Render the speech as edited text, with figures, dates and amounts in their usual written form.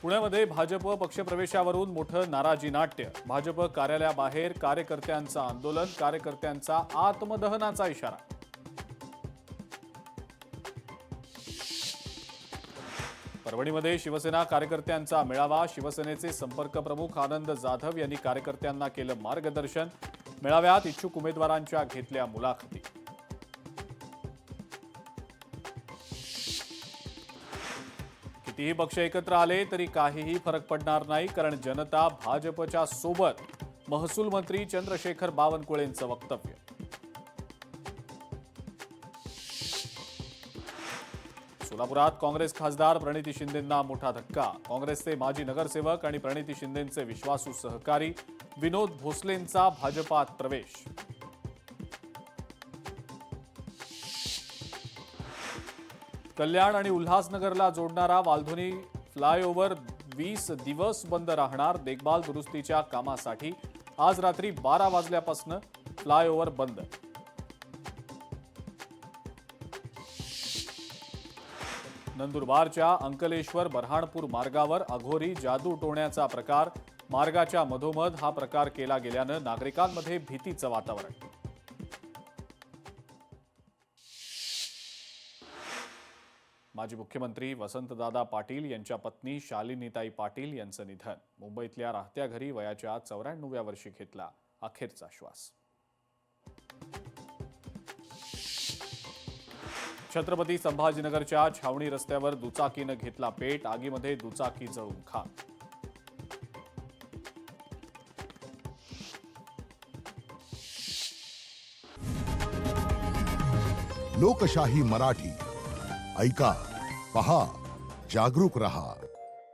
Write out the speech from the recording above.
पुण्यामध्ये भाजप पक्षप्रवेशावरून मोठं नाराजी नाट्य। भाजप कार्यालयाबाहेर कार्यकर्त्यांचं आंदोलन, कार्यकर्त्यांचा आत्मदहनाचा इशारा। परभणीमध्ये शिवसेना कार्यकर्त्यांचा मेळावा, शिवसेनेचे संपर्क प्रमुख आनंद जाधव यांनी कार्यकर्त्यांना केलं मार्गदर्शन। मेळाव्यात इच्छुक उमेदवारांच्या घेतल्या मुलाखती। कितीही पक्ष एकत्र आले तरी काहीही फरक पडणार नाही, कारण जनता भाजपच्या सोबत। महसूल मंत्री चंद्रशेखर बावनकुळेंचं वक्तव्य। सोलापुरात काँग्रेस खासदार प्रणिती शिंदेंना मोठा धक्का। काँग्रेसचे माजी नगरसेवक आणि प्रणिती शिंदेंचे विश्वासू सहकारी विनोद भोसलेंचा भाजपात प्रवेश। कल्याण आणि उल्हासनगरला जोडणारा वालधुनी फ्लायओव्हर 20 दिवस बंद राहणार। देखभाल दुरुस्तीच्या कामासाठी आज रात्री 12 वाजल्यापासून फ्लायओव्हर बंद। नंदुरबारच्या अंकलेश्वर बऱ्हाणपूर मार्गावर अघोरी जादू टोण्याचा प्रकार। मार्गाच्या मधोमध हा प्रकार केला गेल्यानं नागरिकांमध्ये भीतीचं वातावरण। माजी मुख्यमंत्री वसंतदादा पाटील यांच्या पत्नी शालिनीताई पाटील यांचं निधन। मुंबईतल्या राहत्या घरी वयाच्या 94व्या वर्षी घेतला अखेरचा श्वास। छत्रपती संभाजीनगरच्या छावणी रस्त्यावर दुचाकीनं घेतला पेट। आगीमध्ये दुचाकी जळून खाक। लोकशाही मराठी ऐका, पहा, जागरूक रहा।